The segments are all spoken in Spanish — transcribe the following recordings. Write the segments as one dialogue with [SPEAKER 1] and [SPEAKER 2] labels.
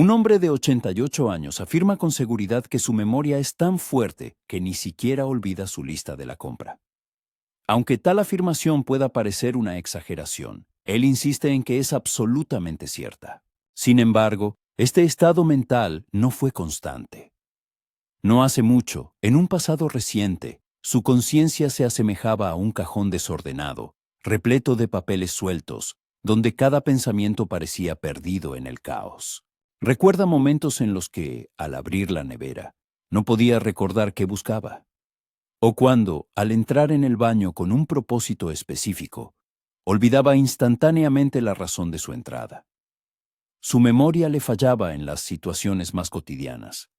[SPEAKER 1] Un hombre de 88 años afirma con seguridad que su memoria es tan fuerte que ni siquiera olvida su lista de la compra. Aunque tal afirmación pueda parecer una exageración, él insiste en que es absolutamente cierta. Sin embargo, este estado mental no fue constante. No hace mucho, en un pasado reciente, su conciencia se asemejaba a un cajón desordenado, repleto de papeles sueltos, donde cada pensamiento parecía perdido en el caos. Recuerda momentos en los que, al abrir la nevera, no podía recordar qué buscaba. O cuando, al entrar en el baño con un propósito específico, olvidaba instantáneamente la razón de su entrada. Su memoria le fallaba en las situaciones más cotidianas.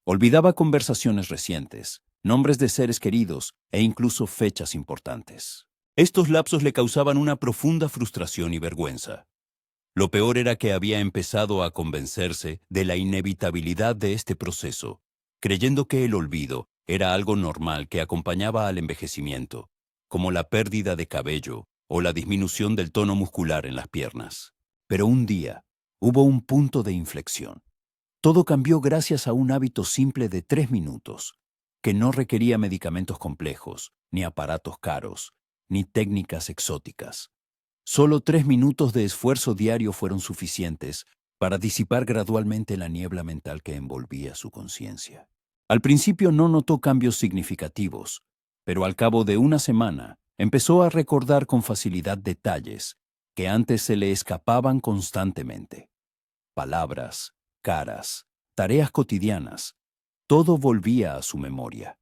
[SPEAKER 1] Olvidaba conversaciones recientes, nombres de seres queridos e incluso fechas importantes. Estos lapsos le causaban una profunda frustración y vergüenza. Lo peor era que había empezado a convencerse de la inevitabilidad de este proceso, creyendo que el olvido era algo normal que acompañaba al envejecimiento, como la pérdida de cabello o la disminución del tono muscular en las piernas. Pero un día, hubo un punto de inflexión. Todo cambió gracias a un hábito simple de 3 minutos, que no requería medicamentos complejos, ni aparatos caros, ni técnicas exóticas. Solo 3 minutos de esfuerzo diario fueron suficientes para disipar gradualmente la niebla mental que envolvía su conciencia. Al principio no notó cambios significativos, pero al cabo de una semana empezó a recordar con facilidad detalles que antes se le escapaban constantemente. Palabras, caras, tareas cotidianas, todo volvía a su memoria.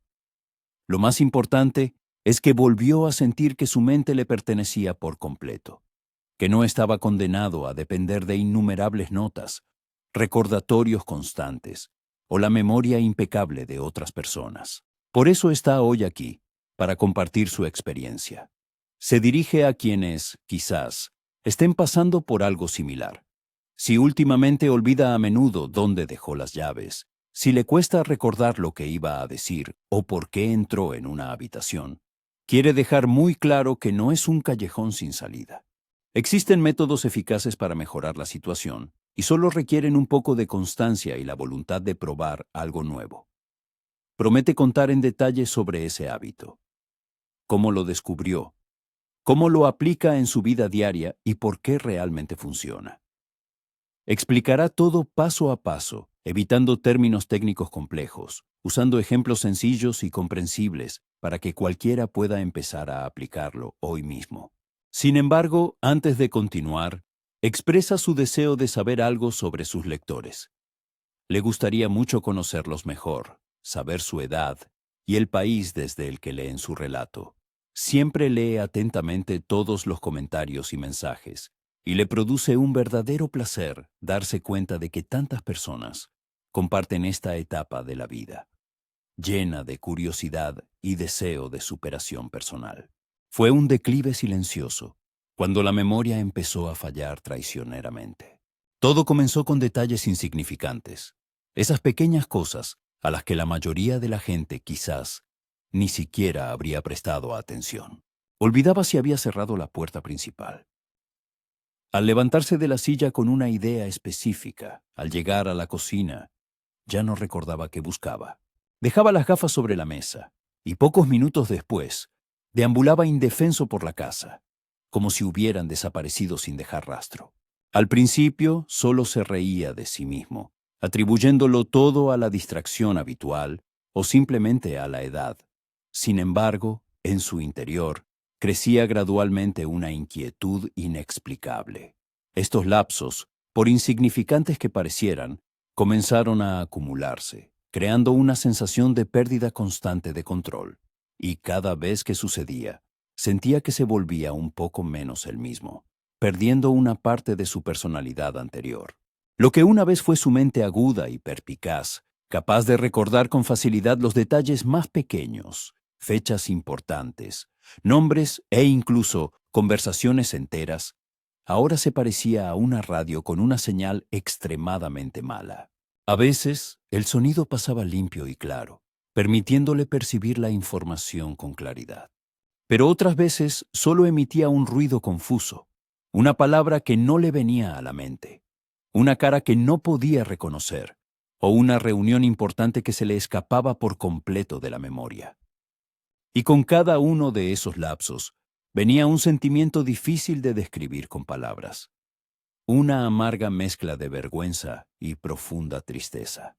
[SPEAKER 1] Lo más importante es que volvió a sentir que su mente le pertenecía por completo, que no estaba condenado a depender de innumerables notas, recordatorios constantes o la memoria impecable de otras personas. Por eso está hoy aquí, para compartir su experiencia. Se dirige a quienes, quizás, estén pasando por algo similar. Si últimamente olvida a menudo dónde dejó las llaves, si le cuesta recordar lo que iba a decir o por qué entró en una habitación, quiere dejar muy claro que no es un callejón sin salida. Existen métodos eficaces para mejorar la situación y solo requieren un poco de constancia y la voluntad de probar algo nuevo. Promete contar en detalle sobre ese hábito, cómo lo descubrió, cómo lo aplica en su vida diaria y por qué realmente funciona. Explicará todo paso a paso, evitando términos técnicos complejos, usando ejemplos sencillos y comprensibles para que cualquiera pueda empezar a aplicarlo hoy mismo. Sin embargo, antes de continuar, expresa su deseo de saber algo sobre sus lectores. Le gustaría mucho conocerlos mejor, saber su edad y el país desde el que leen su relato. Siempre lee atentamente todos los comentarios y mensajes, y le produce un verdadero placer darse cuenta de que tantas personas comparten esta etapa de la vida, llena de curiosidad y deseo de superación personal. Fue un declive silencioso, cuando la memoria empezó a fallar traicioneramente. Todo comenzó con detalles insignificantes, esas pequeñas cosas a las que la mayoría de la gente quizás ni siquiera habría prestado atención. Olvidaba si había cerrado la puerta principal. Al levantarse de la silla con una idea específica, al llegar a la cocina, ya no recordaba qué buscaba. Dejaba las gafas sobre la mesa, y pocos minutos después, deambulaba indefenso por la casa, como si hubieran desaparecido sin dejar rastro. Al principio, solo se reía de sí mismo, atribuyéndolo todo a la distracción habitual o simplemente a la edad. Sin embargo, en su interior, crecía gradualmente una inquietud inexplicable. Estos lapsos, por insignificantes que parecieran, comenzaron a acumularse, creando una sensación de pérdida constante de control. Y cada vez que sucedía, sentía que se volvía un poco menos él mismo, perdiendo una parte de su personalidad anterior. Lo que una vez fue su mente aguda y perspicaz, capaz de recordar con facilidad los detalles más pequeños, fechas importantes, nombres e incluso conversaciones enteras, ahora se parecía a una radio con una señal extremadamente mala. A veces, el sonido pasaba limpio y claro, permitiéndole percibir la información con claridad. Pero otras veces solo emitía un ruido confuso, una palabra que no le venía a la mente. una cara que no podía reconocer, o una reunión importante que se le escapaba por completo de la memoria. Y con cada uno de esos lapsos venía un sentimiento difícil de describir con palabras, una amarga mezcla de vergüenza y profunda tristeza.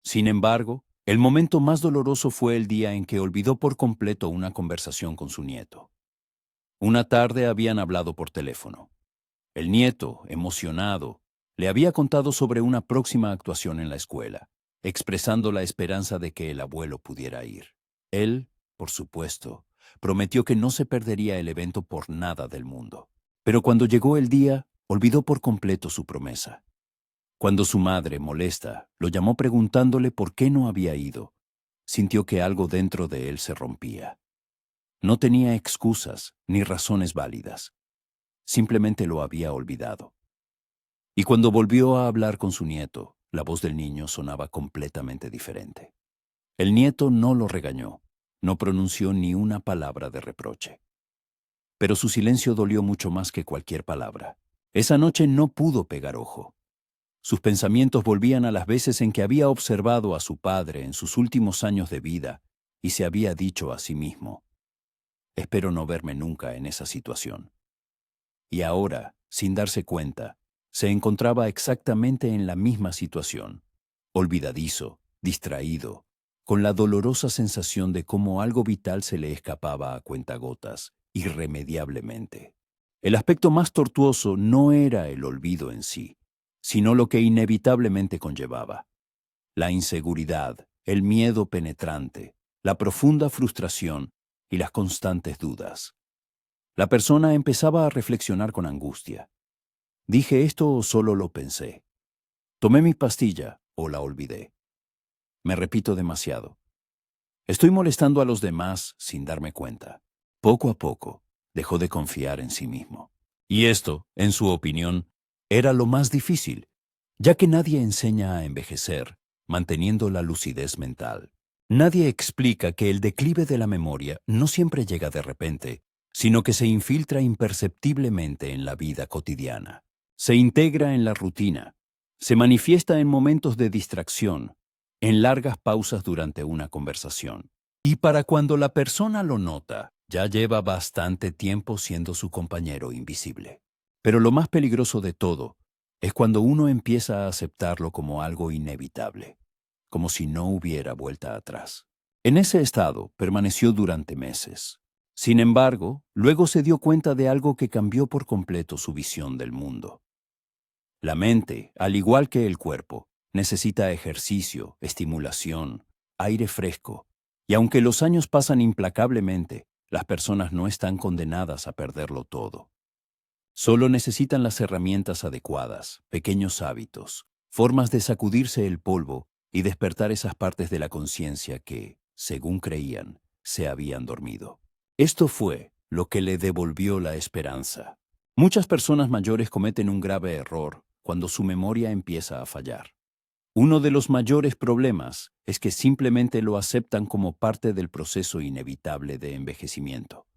[SPEAKER 1] Sin embargo, el momento más doloroso fue el día en que olvidó por completo una conversación con su nieto. Una tarde habían hablado por teléfono. El nieto, emocionado, le había contado sobre una próxima actuación en la escuela, expresando la esperanza de que el abuelo pudiera ir. Él, por supuesto, prometió que no se perdería el evento por nada del mundo. Pero cuando llegó el día, olvidó por completo su promesa. Cuando su madre, molesta, lo llamó preguntándole por qué no había ido, sintió que algo dentro de él se rompía. No tenía excusas ni razones válidas. Simplemente lo había olvidado. Y cuando volvió a hablar con su nieto, la voz del niño sonaba completamente diferente. El nieto no lo regañó, no pronunció ni una palabra de reproche. Pero su silencio dolió mucho más que cualquier palabra. Esa noche no pudo pegar ojo. Sus pensamientos volvían a las veces en que había observado a su padre en sus últimos años de vida y se había dicho a sí mismo, espero no verme nunca en esa situación. Y ahora, sin darse cuenta, se encontraba exactamente en la misma situación, olvidadizo, distraído, con la dolorosa sensación de cómo algo vital se le escapaba a cuentagotas, irremediablemente. El aspecto más tortuoso no era el olvido en sí, sino lo que inevitablemente conllevaba. La inseguridad, el miedo penetrante, la profunda frustración y las constantes dudas. La persona empezaba a reflexionar con angustia. ¿Dije esto o solo lo pensé? ¿Tomé mi pastilla o la olvidé? Me repito demasiado. Estoy molestando a los demás sin darme cuenta. Poco a poco, dejó de confiar en sí mismo. Y esto, en su opinión, era lo más difícil, ya que nadie enseña a envejecer manteniendo la lucidez mental. Nadie explica que el declive de la memoria no siempre llega de repente, sino que se infiltra imperceptiblemente en la vida cotidiana. Se integra en la rutina, se manifiesta en momentos de distracción, en largas pausas durante una conversación. Y para cuando la persona lo nota, ya lleva bastante tiempo siendo su compañero invisible. Pero lo más peligroso de todo es cuando uno empieza a aceptarlo como algo inevitable, como si no hubiera vuelta atrás. En ese estado permaneció durante meses. Sin embargo, luego se dio cuenta de algo que cambió por completo su visión del mundo. La mente, al igual que el cuerpo, necesita ejercicio, estimulación, aire fresco, y aunque los años pasan implacablemente, las personas no están condenadas a perderlo todo. Solo necesitan las herramientas adecuadas, pequeños hábitos, formas de sacudirse el polvo y despertar esas partes de la conciencia que, según creían, se habían dormido. Esto fue lo que le devolvió la esperanza. Muchas personas mayores cometen un grave error cuando su memoria empieza a fallar. Uno de los mayores problemas es que simplemente lo aceptan como parte del proceso inevitable de envejecimiento.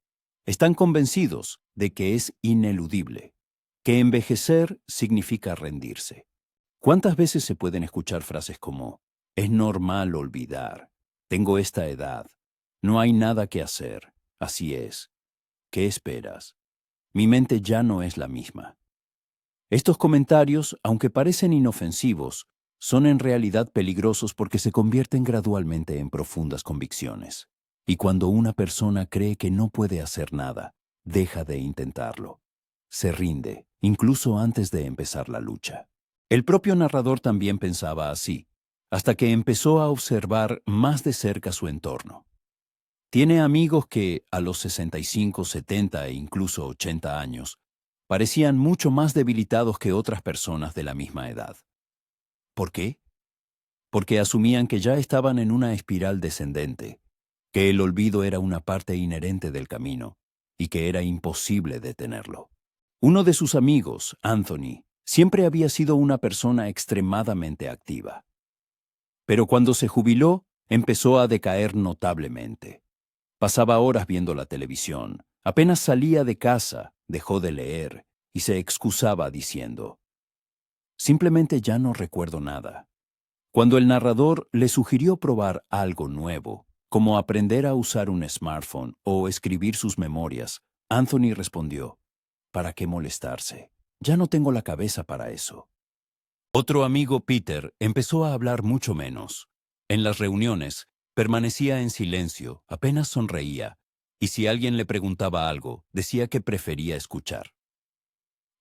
[SPEAKER 1] Están convencidos de que es ineludible, que envejecer significa rendirse. ¿Cuántas veces se pueden escuchar frases como, es normal olvidar, tengo esta edad, no hay nada que hacer, así es, ¿qué esperas? Mi mente ya no es la misma. Estos comentarios, aunque parecen inofensivos, son en realidad peligrosos porque se convierten gradualmente en profundas convicciones. Y cuando una persona cree que no puede hacer nada, deja de intentarlo. Se rinde, incluso antes de empezar la lucha. El propio narrador también pensaba así, hasta que empezó a observar más de cerca su entorno. Tiene amigos que, a los 65, 70 e incluso 80 años, parecían mucho más debilitados que otras personas de la misma edad. ¿Por qué? Porque asumían que ya estaban en una espiral descendente, que el olvido era una parte inherente del camino y que era imposible detenerlo. Uno de sus amigos, Anthony, siempre había sido una persona extremadamente activa. Pero cuando se jubiló, empezó a decaer notablemente. Pasaba horas viendo la televisión, apenas salía de casa, dejó de leer y se excusaba diciendo, Simplemente ya no recuerdo nada. Cuando el narrador le sugirió probar algo nuevo, como aprender a usar un smartphone o escribir sus memorias, Anthony respondió, ¿para qué molestarse? Ya no tengo la cabeza para eso. Otro amigo, Peter, empezó a hablar mucho menos. En las reuniones, permanecía en silencio, apenas sonreía, y si alguien le preguntaba algo, decía que prefería escuchar.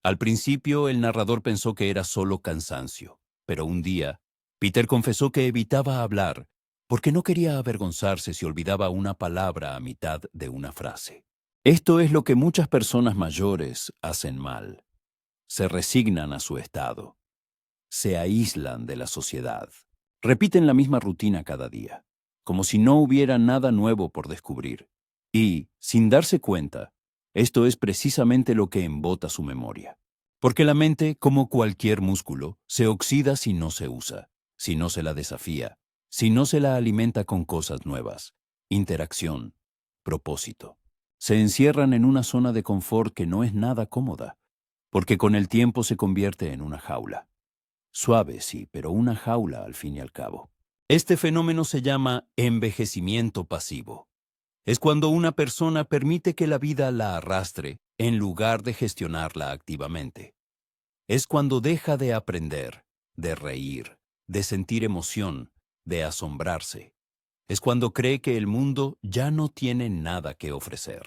[SPEAKER 1] Al principio, el narrador pensó que era solo cansancio, pero un día, Peter confesó que evitaba hablar porque no quería avergonzarse si olvidaba una palabra a mitad de una frase. Esto es lo que muchas personas mayores hacen mal. Se resignan a su estado. Se aíslan de la sociedad. Repiten la misma rutina cada día, como si no hubiera nada nuevo por descubrir. Y, sin darse cuenta, esto es precisamente lo que embota su memoria. Porque la mente, como cualquier músculo, se oxida si no se usa, si no se la desafía, si no se la alimenta con cosas nuevas, interacción, propósito. Se encierran en una zona de confort que no es nada cómoda, porque con el tiempo se convierte en una jaula. Suave, sí, pero una jaula al fin y al cabo. Este fenómeno se llama envejecimiento pasivo. Es cuando una persona permite que la vida la arrastre en lugar de gestionarla activamente. Es cuando deja de aprender, de reír, de sentir emoción, de asombrarse. Es cuando cree que el mundo ya no tiene nada que ofrecer.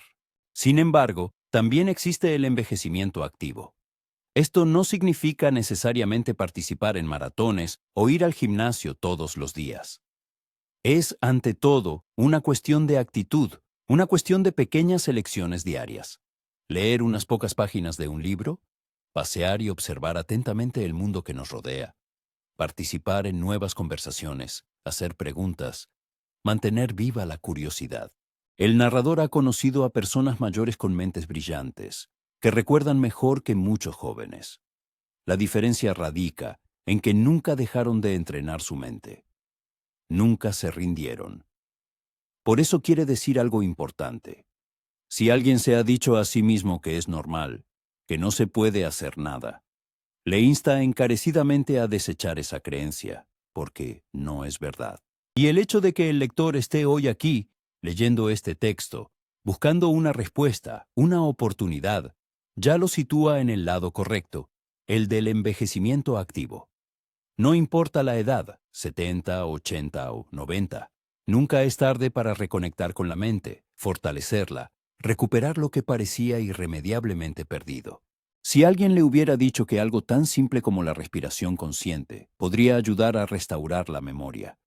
[SPEAKER 1] Sin embargo, también existe el envejecimiento activo. Esto no significa necesariamente participar en maratones o ir al gimnasio todos los días. Es, ante todo, una cuestión de actitud, una cuestión de pequeñas elecciones diarias. Leer unas pocas páginas de un libro, pasear y observar atentamente el mundo que nos rodea, participar en nuevas conversaciones, hacer preguntas, mantener viva la curiosidad. El narrador ha conocido a personas mayores con mentes brillantes, que recuerdan mejor que muchos jóvenes. La diferencia radica en que nunca dejaron de entrenar su mente. Nunca se rindieron. Por eso quiere decir algo importante. Si alguien se ha dicho a sí mismo que es normal, que no se puede hacer nada, le insta encarecidamente a desechar esa creencia, porque no es verdad. Y el hecho de que el lector esté hoy aquí, leyendo este texto, buscando una respuesta, una oportunidad, ya lo sitúa en el lado correcto, el del envejecimiento activo. No importa la edad, 70, 80 o 90. Nunca es tarde para reconectar con la mente, fortalecerla, recuperar lo que parecía irremediablemente perdido. Si alguien le hubiera dicho que algo tan simple como la respiración consciente podría ayudar a restaurar la memoria,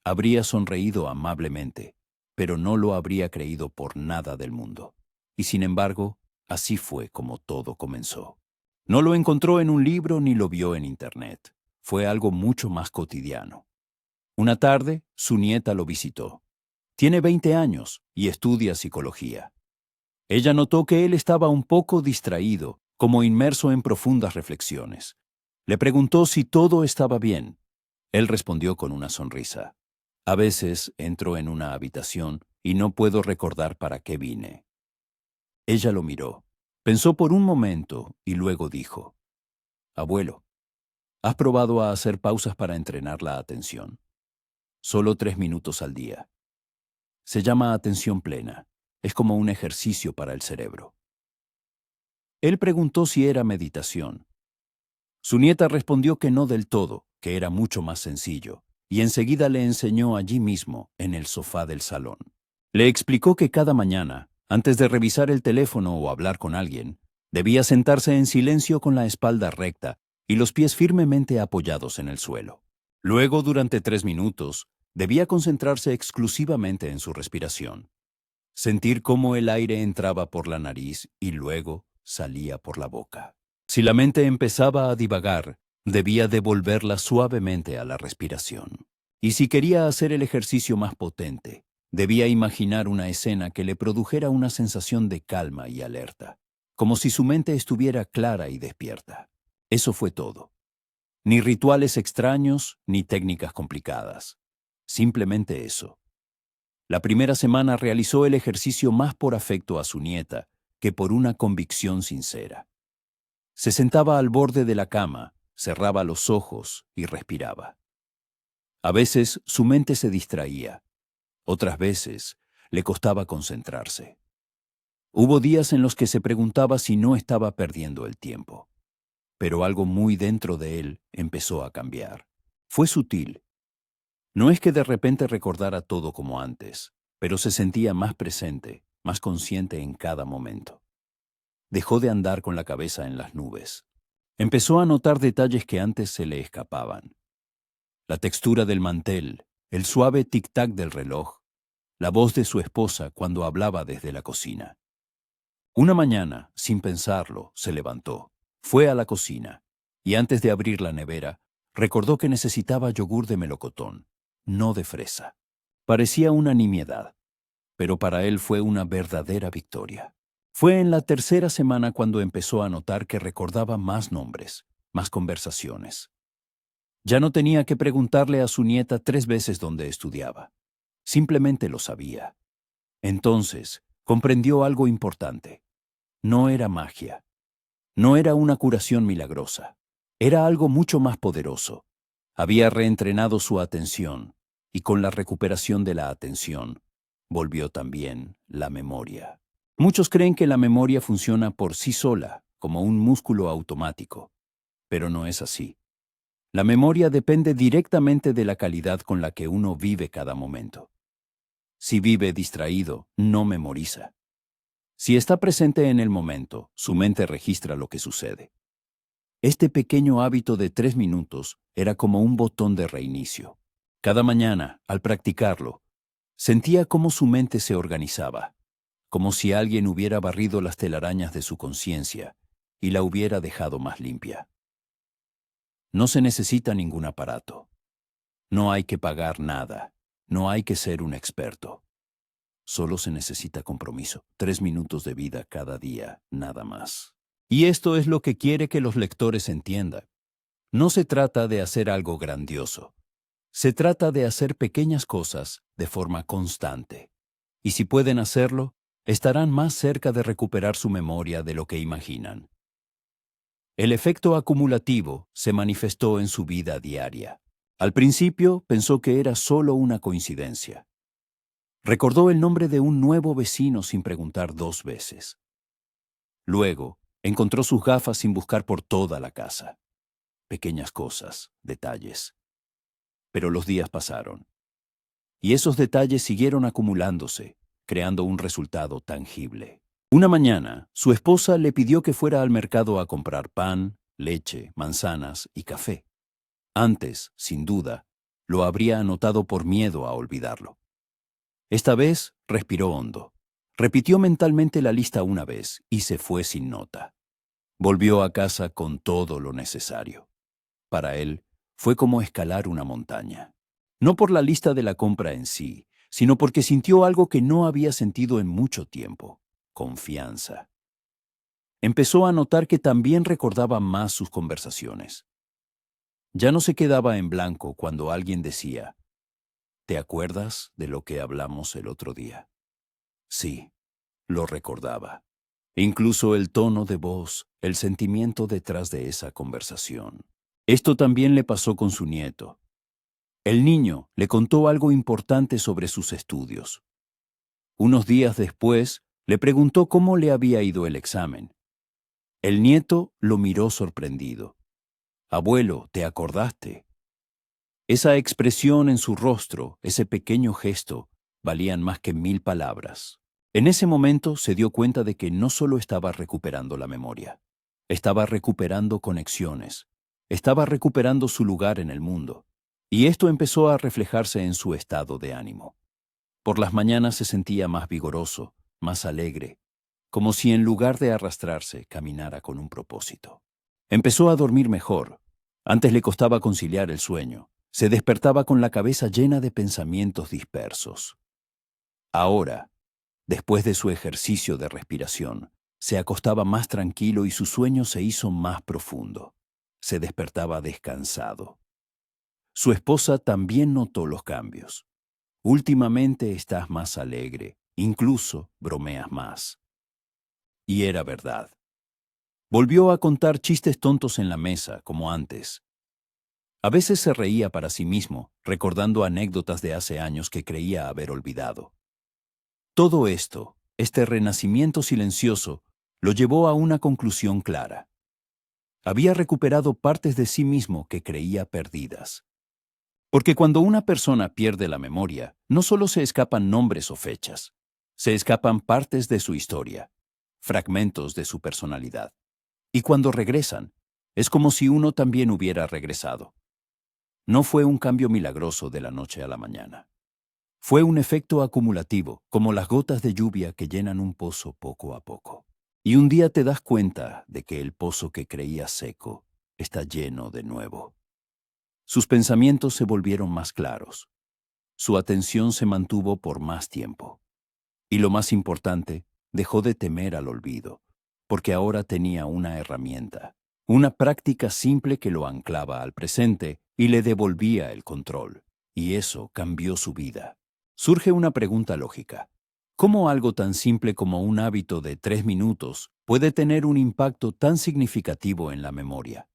[SPEAKER 1] habría sonreído amablemente, pero no lo habría creído por nada del mundo. Y sin embargo, así fue como todo comenzó. No lo encontró en un libro ni lo vio en Internet. Fue algo mucho más cotidiano. Una tarde, su nieta lo visitó. Tiene 20 años y estudia psicología. Ella notó que él estaba un poco distraído, como inmerso en profundas reflexiones. Le preguntó si todo estaba bien. Él respondió con una sonrisa. A veces entro en una habitación y no puedo recordar para qué vine. Ella lo miró. Pensó por un momento y luego dijo, Abuelo, ¿has probado a hacer pausas para entrenar la atención? Solo 3 minutos al día. Se llama atención plena. Es como un ejercicio para el cerebro. Él preguntó si era meditación. Su nieta respondió que no del todo, que era mucho más sencillo, y enseguida le enseñó allí mismo, en el sofá del salón. Le explicó que cada mañana, antes de revisar el teléfono o hablar con alguien, debía sentarse en silencio con la espalda recta y los pies firmemente apoyados en el suelo. Luego, durante 3 minutos, debía concentrarse exclusivamente en su respiración. Sentir cómo el aire entraba por la nariz y luego salía por la boca. Si la mente empezaba a divagar, debía devolverla suavemente a la respiración. Y si quería hacer el ejercicio más potente, debía imaginar una escena que le produjera una sensación de calma y alerta, como si su mente estuviera clara y despierta. Eso fue todo. Ni rituales extraños, ni técnicas complicadas. Simplemente eso. La primera semana realizó el ejercicio más por afecto a su nieta que por una convicción sincera. Se sentaba al borde de la cama, cerraba los ojos y respiraba. A veces su mente se distraía, otras veces le costaba concentrarse. Hubo días en los que se preguntaba si no estaba perdiendo el tiempo. Pero algo muy dentro de él empezó a cambiar. Fue sutil. No es que de repente recordara todo como antes, pero se sentía más presente, más consciente en cada momento. Dejó de andar con la cabeza en las nubes. Empezó a notar detalles que antes se le escapaban. La textura del mantel, el suave tic-tac del reloj, la voz de su esposa cuando hablaba desde la cocina. Una mañana, sin pensarlo, se levantó, fue a la cocina y antes de abrir la nevera, recordó que necesitaba yogur de melocotón, no de fresa. Parecía una nimiedad, pero para él fue una verdadera victoria. Fue en la tercera semana cuando empezó a notar que recordaba más nombres, más conversaciones. Ya no tenía que preguntarle a su nieta 3 veces dónde estudiaba. Simplemente lo sabía. Entonces, comprendió algo importante. No era magia. No era una curación milagrosa. Era algo mucho más poderoso. Había reentrenado su atención, y con la recuperación de la atención, volvió también la memoria. Muchos creen que la memoria funciona por sí sola, como un músculo automático, pero no es así. La memoria depende directamente de la calidad con la que uno vive cada momento. Si vive distraído, no memoriza. Si está presente en el momento, su mente registra lo que sucede. Este pequeño hábito de 3 minutos era como un botón de reinicio. Cada mañana, al practicarlo, sentía cómo su mente se organizaba, como si alguien hubiera barrido las telarañas de su conciencia y la hubiera dejado más limpia. No se necesita ningún aparato. No hay que pagar nada. No hay que ser un experto. Solo se necesita compromiso. 3 minutos de vida cada día, nada más. Y esto es lo que quiere que los lectores entiendan. No se trata de hacer algo grandioso. Se trata de hacer pequeñas cosas de forma constante. Y si pueden hacerlo, estarán más cerca de recuperar su memoria de lo que imaginan. El efecto acumulativo se manifestó en su vida diaria. Al principio pensó que era solo una coincidencia. Recordó el nombre de un nuevo vecino sin preguntar 2 veces. Luego, encontró sus gafas sin buscar por toda la casa. Pequeñas cosas, detalles. Pero los días pasaron. Y esos detalles siguieron acumulándose, creando un resultado tangible. Una mañana, su esposa le pidió que fuera al mercado a comprar pan, leche, manzanas y café. Antes, sin duda, lo habría anotado por miedo a olvidarlo. Esta vez, respiró hondo. Repitió mentalmente la lista una vez y se fue sin nota. Volvió a casa con todo lo necesario. Para él, fue como escalar una montaña. No por la lista de la compra en sí, sino porque sintió algo que no había sentido en mucho tiempo: confianza. Empezó a notar que también recordaba más sus conversaciones. Ya no se quedaba en blanco cuando alguien decía: ¿te acuerdas de lo que hablamos el otro día? Sí, lo recordaba. Incluso el tono de voz, el sentimiento detrás de esa conversación. Esto también le pasó con su nieto. El niño le contó algo importante sobre sus estudios. Unos días después, le preguntó cómo le había ido el examen. El nieto lo miró sorprendido. Abuelo, ¿te acordaste? Esa expresión en su rostro, ese pequeño gesto, valían más que 1000 palabras. En ese momento se dio cuenta de que no solo estaba recuperando la memoria, estaba recuperando conexiones, estaba recuperando su lugar en el mundo. Y esto empezó a reflejarse en su estado de ánimo. Por las mañanas se sentía más vigoroso, más alegre, como si en lugar de arrastrarse, caminara con un propósito. Empezó a dormir mejor. Antes le costaba conciliar el sueño. Se despertaba con la cabeza llena de pensamientos dispersos. Ahora, después de su ejercicio de respiración, se acostaba más tranquilo y su sueño se hizo más profundo. Se despertaba descansado. Su esposa también notó los cambios. Últimamente estás más alegre, incluso bromeas más. Y era verdad. Volvió a contar chistes tontos en la mesa, como antes. A veces se reía para sí mismo, recordando anécdotas de hace años que creía haber olvidado. Todo esto, este renacimiento silencioso, lo llevó a una conclusión clara. Había recuperado partes de sí mismo que creía perdidas. Porque cuando una persona pierde la memoria, no solo se escapan nombres o fechas, se escapan partes de su historia, fragmentos de su personalidad. Y cuando regresan, es como si uno también hubiera regresado. No fue un cambio milagroso de la noche a la mañana. Fue un efecto acumulativo, como las gotas de lluvia que llenan un pozo poco a poco. Y un día te das cuenta de que el pozo que creías seco está lleno de nuevo. Sus pensamientos se volvieron más claros. Su atención se mantuvo por más tiempo. Y lo más importante, dejó de temer al olvido, porque ahora tenía una herramienta, una práctica simple que lo anclaba al presente y le devolvía el control. Y eso cambió su vida. Surge una pregunta lógica. ¿Cómo algo tan simple como un hábito de 3 minutos puede tener un impacto tan significativo en la memoria?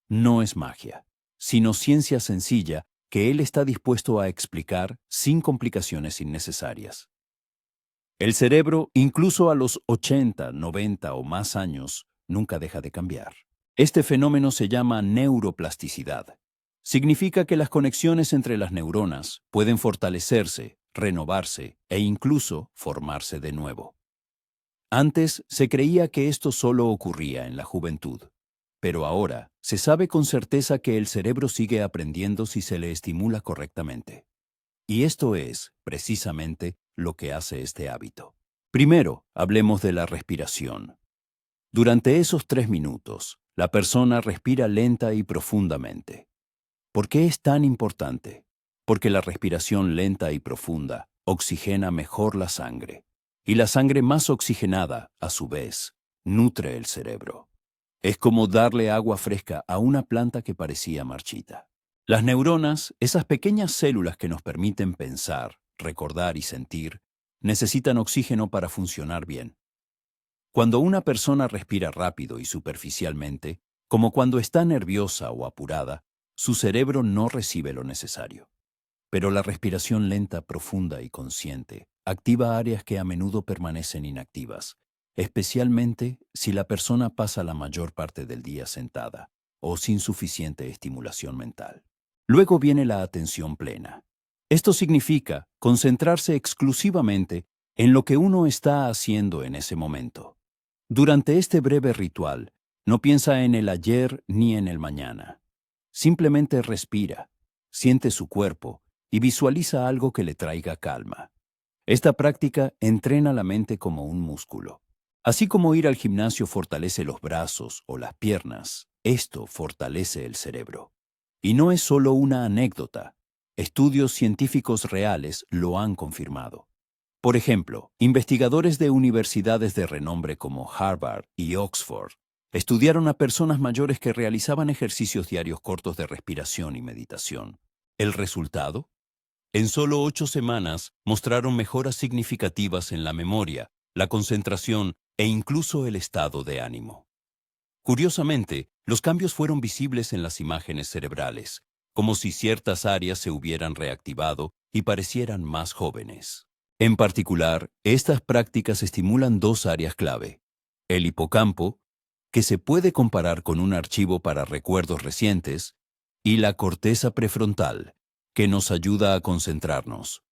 [SPEAKER 1] No es magia, sino ciencia sencilla que él está dispuesto a explicar sin complicaciones innecesarias. El cerebro, incluso a los 80, 90 o más años, nunca deja de cambiar. Este fenómeno se llama neuroplasticidad. Significa que las conexiones entre las neuronas pueden fortalecerse, renovarse e incluso formarse de nuevo. Antes se creía que esto solo ocurría en la juventud, pero ahora se sabe con certeza que el cerebro sigue aprendiendo si se le estimula correctamente. Y esto es, precisamente, lo que hace este hábito. Primero, hablemos de la respiración. Durante esos 3 minutos, la persona respira lenta y profundamente. ¿Por qué es tan importante? Porque la respiración lenta y profunda oxigena mejor la sangre. Y la sangre más oxigenada, a su vez, nutre el cerebro. Es como darle agua fresca a una planta que parecía marchita. Las neuronas, esas pequeñas células que nos permiten pensar, recordar y sentir, necesitan oxígeno para funcionar bien. Cuando una persona respira rápido y superficialmente, como cuando está nerviosa o apurada, su cerebro no recibe lo necesario. Pero la respiración lenta, profunda y consciente activa áreas que a menudo permanecen inactivas, especialmente si la persona pasa la mayor parte del día sentada o sin suficiente estimulación mental. Luego viene la atención plena. Esto significa concentrarse exclusivamente en lo que uno está haciendo en ese momento. Durante este breve ritual, no piensa en el ayer ni en el mañana. Simplemente respira, siente su cuerpo y visualiza algo que le traiga calma. Esta práctica entrena la mente como un músculo. Así como ir al gimnasio fortalece los brazos o las piernas, esto fortalece el cerebro. Y no es solo una anécdota. Estudios científicos reales lo han confirmado. Por ejemplo, investigadores de universidades de renombre como Harvard y Oxford estudiaron a personas mayores que realizaban ejercicios diarios cortos de respiración y meditación. ¿El resultado? En solo 8 semanas mostraron mejoras significativas en la memoria, la concentración e incluso el estado de ánimo. Curiosamente, los cambios fueron visibles en las imágenes cerebrales, como si ciertas áreas se hubieran reactivado y parecieran más jóvenes. En particular, estas prácticas estimulan 2 áreas clave: el hipocampo, que se puede comparar con un archivo para recuerdos recientes, y la corteza prefrontal, que nos ayuda a concentrarnos,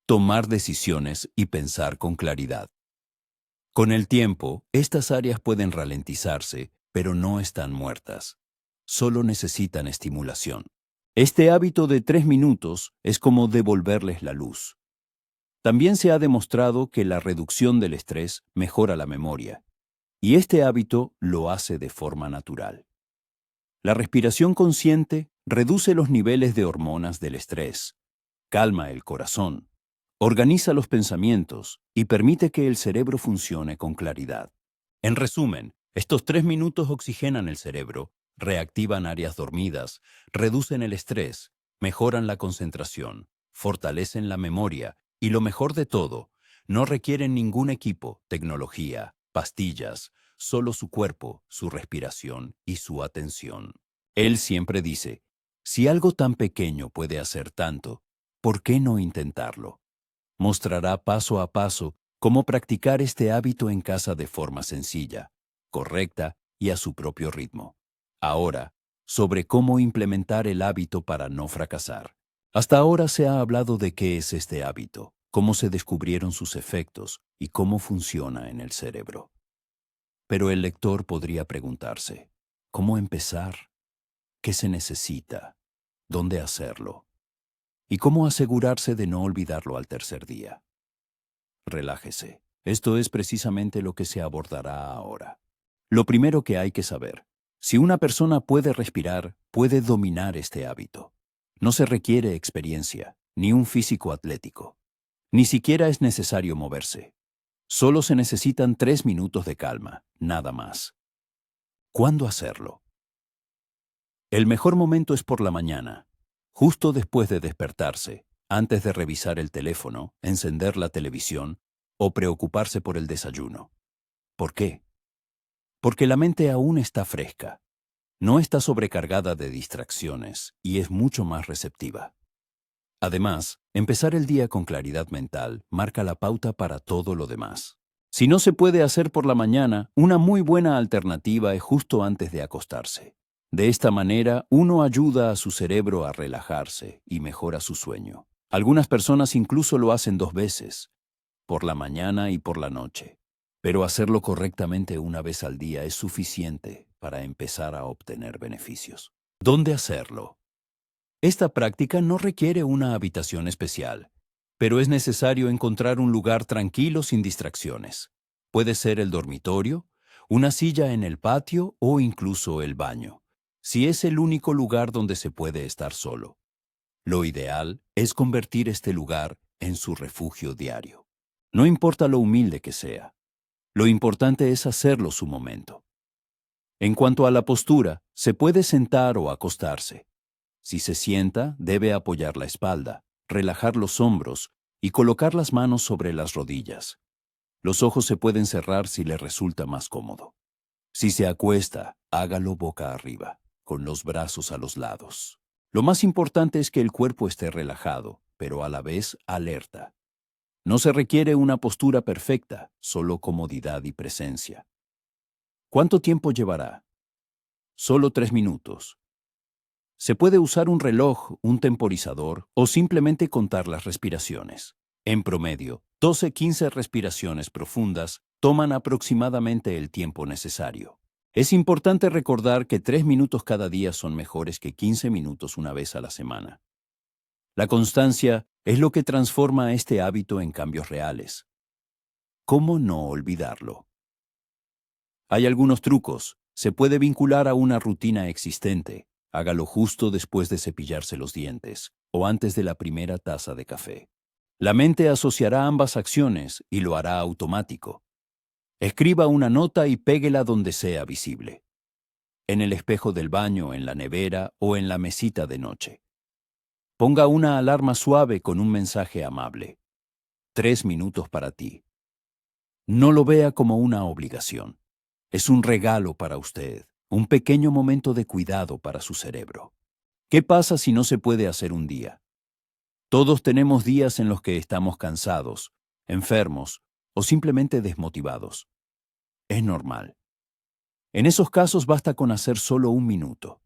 [SPEAKER 1] tomar decisiones y pensar con claridad. Con el tiempo, estas áreas pueden ralentizarse, pero no están muertas. Solo necesitan estimulación. Este hábito de 3 minutos es como devolverles la luz. También se ha demostrado que la reducción del estrés mejora la memoria, y este hábito lo hace de forma natural. La respiración consciente reduce los niveles de hormonas del estrés, calma el corazón, organiza los pensamientos y permite que el cerebro funcione con claridad. En resumen, estos 3 minutos oxigenan el cerebro, reactivan áreas dormidas, reducen el estrés, mejoran la concentración, fortalecen la memoria y lo mejor de todo, no requieren ningún equipo, tecnología, pastillas, solo su cuerpo, su respiración y su atención. Él siempre dice, si algo tan pequeño puede hacer tanto, ¿por qué no intentarlo? Mostrará paso a paso cómo practicar este hábito en casa de forma sencilla, correcta y a su propio ritmo. Ahora, sobre cómo implementar el hábito para no fracasar. Hasta ahora se ha hablado de qué es este hábito, cómo se descubrieron sus efectos y cómo funciona en el cerebro. Pero el lector podría preguntarse, ¿cómo empezar? ¿Qué se necesita? ¿Dónde hacerlo? ¿Y cómo asegurarse de no olvidarlo al tercer día? Relájese. Esto es precisamente lo que se abordará ahora. Lo primero que hay que saber, si una persona puede respirar, puede dominar este hábito. No se requiere experiencia, ni un físico atlético. Ni siquiera es necesario moverse. Solo se necesitan 3 minutos de calma, nada más. ¿Cuándo hacerlo? El mejor momento es por la mañana, justo después de despertarse, antes de revisar el teléfono, encender la televisión o preocuparse por el desayuno. ¿Por qué? Porque la mente aún está fresca, no está sobrecargada de distracciones y es mucho más receptiva. Además, empezar el día con claridad mental marca la pauta para todo lo demás. Si no se puede hacer por la mañana, una muy buena alternativa es justo antes de acostarse. De esta manera, uno ayuda a su cerebro a relajarse y mejora su sueño. Algunas personas incluso lo hacen 2 veces, por la mañana y por la noche. Pero hacerlo correctamente una vez al día es suficiente para empezar a obtener beneficios. ¿Dónde hacerlo? Esta práctica no requiere una habitación especial, pero es necesario encontrar un lugar tranquilo sin distracciones. Puede ser el dormitorio, una silla en el patio o incluso el baño, si es el único lugar donde se puede estar solo. Lo ideal es convertir este lugar en su refugio diario. No importa lo humilde que sea, lo importante es hacerlo su momento. En cuanto a la postura, se puede sentar o acostarse. Si se sienta, debe apoyar la espalda, relajar los hombros y colocar las manos sobre las rodillas. Los ojos se pueden cerrar si le resulta más cómodo. Si se acuesta, hágalo boca arriba, con los brazos a los lados. Lo más importante es que el cuerpo esté relajado, pero a la vez alerta. No se requiere una postura perfecta, solo comodidad y presencia. ¿Cuánto tiempo llevará? Solo 3 minutos. Se puede usar un reloj, un temporizador o simplemente contar las respiraciones. En promedio, 12-15 respiraciones profundas toman aproximadamente el tiempo necesario. Es importante recordar que 3 minutos cada día son mejores que 15 minutos una vez a la semana. La constancia es lo que transforma este hábito en cambios reales. ¿Cómo no olvidarlo? Hay algunos trucos. Se puede vincular a una rutina existente. Hágalo justo después de cepillarse los dientes o antes de la primera taza de café. La mente asociará ambas acciones y lo hará automático. Escriba una nota y péguela donde sea visible. En el espejo del baño, en la nevera o en la mesita de noche. Ponga una alarma suave con un mensaje amable. 3 minutos para ti. No lo vea como una obligación. Es un regalo para usted, un pequeño momento de cuidado para su cerebro. ¿Qué pasa si no se puede hacer un día? Todos tenemos días en los que estamos cansados, enfermos o simplemente desmotivados. Es normal. En esos casos basta con hacer solo 1 minuto.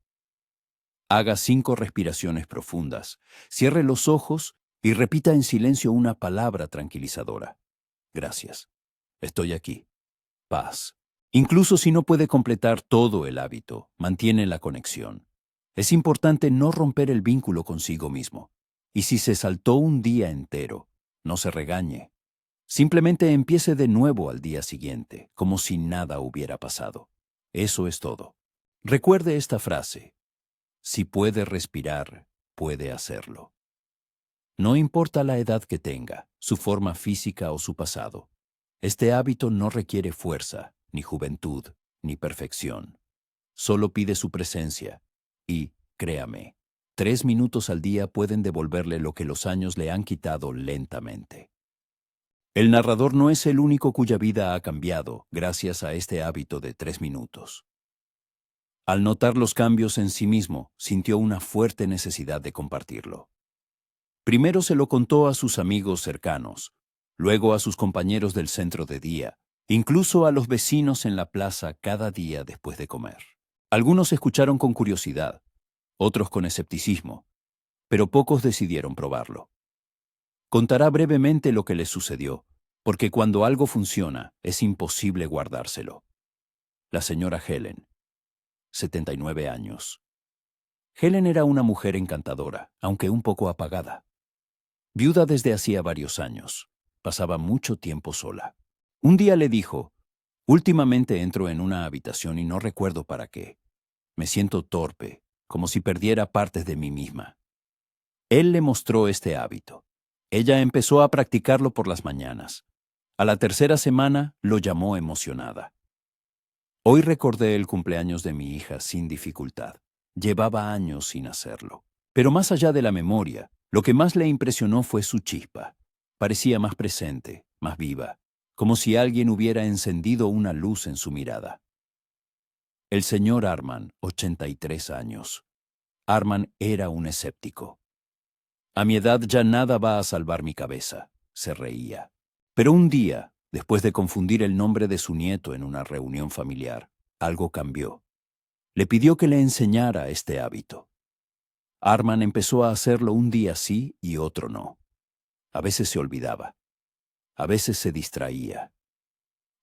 [SPEAKER 1] Haga 5 respiraciones profundas, cierre los ojos y repita en silencio una palabra tranquilizadora. Gracias. Estoy aquí. Paz. Incluso si no puede completar todo el hábito, mantiene la conexión. Es importante no romper el vínculo consigo mismo. Y si se saltó un día entero, no se regañe. Simplemente empiece de nuevo al día siguiente, como si nada hubiera pasado. Eso es todo. Recuerde esta frase. Si puede respirar, puede hacerlo. No importa la edad que tenga, su forma física o su pasado. Este hábito no requiere fuerza, ni juventud, ni perfección. Solo pide su presencia. Y, créame, 3 minutos al día pueden devolverle lo que los años le han quitado lentamente. El narrador no es el único cuya vida ha cambiado gracias a este hábito de 3 minutos. Al notar los cambios en sí mismo, sintió una fuerte necesidad de compartirlo. Primero se lo contó a sus amigos cercanos, luego a sus compañeros del centro de día, incluso a los vecinos en la plaza cada día después de comer. Algunos escucharon con curiosidad, otros con escepticismo, pero pocos decidieron probarlo. Contará brevemente lo que les sucedió, porque cuando algo funciona, es imposible guardárselo. La señora Helen, 79 años. Helen era una mujer encantadora, aunque un poco apagada. Viuda desde hacía varios años, pasaba mucho tiempo sola. Un día le dijo, últimamente entro en una habitación y no recuerdo para qué. Me siento torpe, como si perdiera partes de mí misma. Él le mostró este hábito. Ella empezó a practicarlo por las mañanas. A la tercera semana lo llamó emocionada. Hoy recordé el cumpleaños de mi hija sin dificultad. Llevaba años sin hacerlo. Pero más allá de la memoria, lo que más le impresionó fue su chispa. Parecía más presente, más viva, como si alguien hubiera encendido una luz en su mirada. El señor Arman, 83 años. Arman era un escéptico. A mi edad ya nada va a salvar mi cabeza, se reía. Pero un día, después de confundir el nombre de su nieto en una reunión familiar, algo cambió. Le pidió que le enseñara este hábito. Arman empezó a hacerlo un día sí y otro no. A veces se olvidaba. A veces se distraía.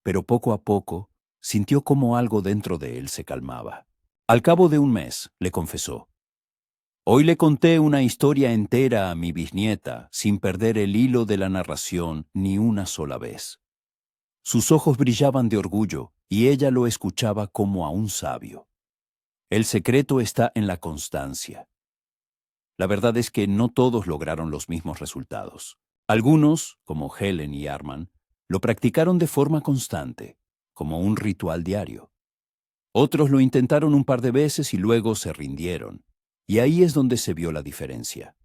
[SPEAKER 1] Pero poco a poco, sintió como algo dentro de él se calmaba. Al cabo de un mes, le confesó: hoy le conté una historia entera a mi bisnieta, sin perder el hilo de la narración ni una sola vez. Sus ojos brillaban de orgullo y ella lo escuchaba como a un sabio. El secreto está en la constancia. La verdad es que no todos lograron los mismos resultados. Algunos, como Helen y Arman, lo practicaron de forma constante, como un ritual diario. Otros lo intentaron un par de veces y luego se rindieron, y ahí es donde se vio la diferencia.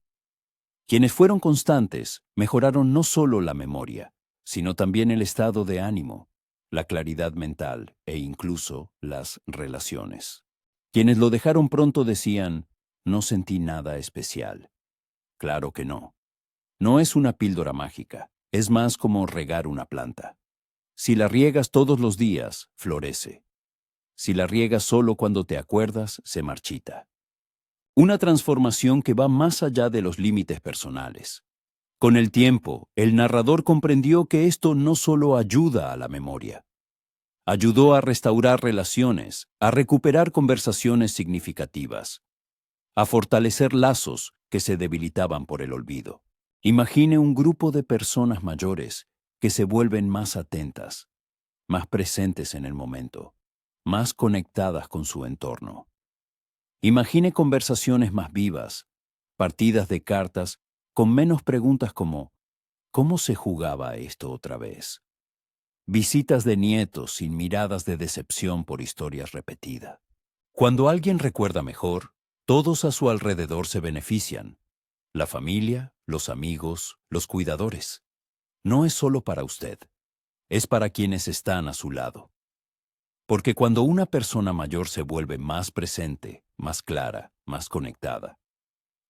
[SPEAKER 1] Quienes fueron constantes mejoraron no solo la memoria, sino también el estado de ánimo, la claridad mental e incluso las relaciones. Quienes lo dejaron pronto decían: no sentí nada especial. Claro que no. No es una píldora mágica, es más como regar una planta. Si la riegas todos los días, florece. Si la riegas solo cuando te acuerdas, se marchita. Una transformación que va más allá de los límites personales. Con el tiempo, el narrador comprendió que esto no solo ayuda a la memoria. Ayudó a restaurar relaciones, a recuperar conversaciones significativas, a fortalecer lazos que se debilitaban por el olvido. Imagine un grupo de personas mayores que se vuelven más atentas, más presentes en el momento, más conectadas con su entorno. Imagine conversaciones más vivas, partidas de cartas con menos preguntas como ¿cómo se jugaba esto otra vez? Visitas de nietos sin miradas de decepción por historias repetidas. Cuando alguien recuerda mejor, todos a su alrededor se benefician. La familia, los amigos, los cuidadores. No es solo para usted, es para quienes están a su lado. Porque cuando una persona mayor se vuelve más presente, más clara, más conectada,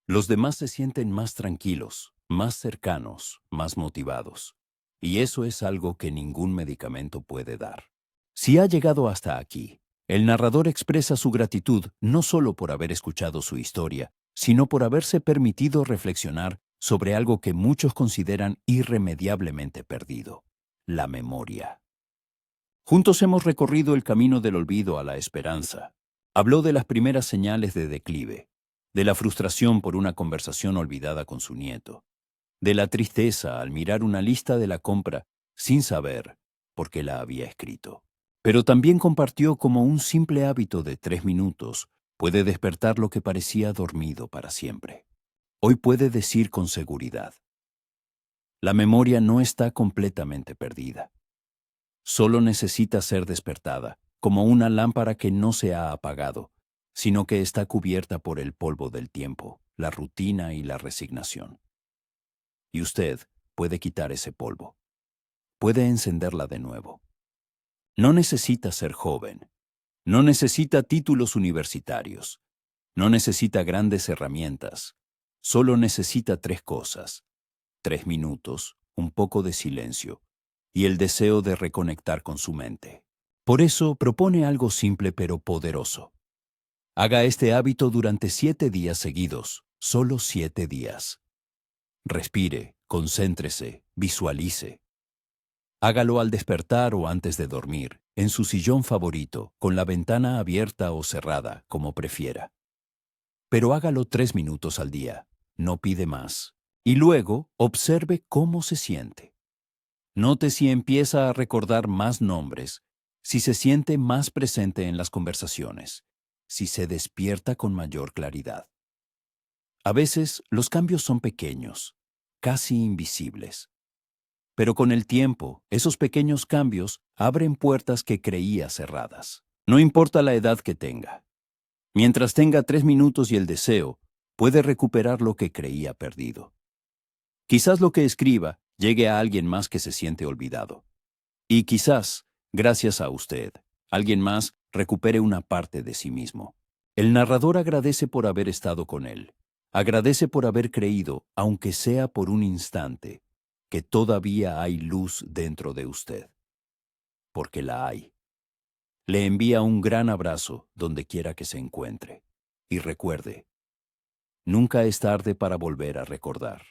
[SPEAKER 1] los demás se sienten más tranquilos, más cercanos, más motivados. Y eso es algo que ningún medicamento puede dar. Si ha llegado hasta aquí, el narrador expresa su gratitud no solo por haber escuchado su historia, sino por haberse permitido reflexionar sobre algo que muchos consideran irremediablemente perdido: la memoria. Juntos hemos recorrido el camino del olvido a la esperanza. Habló de las primeras señales de declive, de la frustración por una conversación olvidada con su nieto, de la tristeza al mirar una lista de la compra sin saber por qué la había escrito. Pero también compartió cómo un simple hábito de 3 minutos puede despertar lo que parecía dormido para siempre. Hoy puede decir con seguridad: la memoria no está completamente perdida. Solo necesita ser despertada, como una lámpara que no se ha apagado, sino que está cubierta por el polvo del tiempo, la rutina y la resignación. Y usted puede quitar ese polvo. puede encenderla de nuevo. No necesita ser joven. No necesita títulos universitarios. No necesita grandes herramientas. Solo necesita 3 cosas: 3 minutos, un poco de silencio y el deseo de reconectar con su mente. Por eso propone algo simple pero poderoso. Haga este hábito durante 7 días seguidos, solo 7 días. Respire, concéntrese, visualice. Hágalo al despertar o antes de dormir, en su sillón favorito, con la ventana abierta o cerrada, como prefiera. Pero hágalo 3 minutos al día, no pide más. Y luego, observe cómo se siente. Note si empieza a recordar más nombres, si se siente más presente en las conversaciones, si se despierta con mayor claridad. A veces, los cambios son pequeños, casi invisibles. Pero con el tiempo, esos pequeños cambios abren puertas que creía cerradas. No importa la edad que tenga. Mientras tenga 3 minutos y el deseo, puede recuperar lo que creía perdido. Quizás lo que escriba llegue a alguien más que se siente olvidado. Y quizás, gracias a usted, alguien más recupere una parte de sí mismo. El narrador agradece por haber estado con él. Agradece por haber creído, aunque sea por un instante, que todavía hay luz dentro de usted. Porque la hay. Le envía un gran abrazo donde quiera que se encuentre. Y recuerde, nunca es tarde para volver a recordar.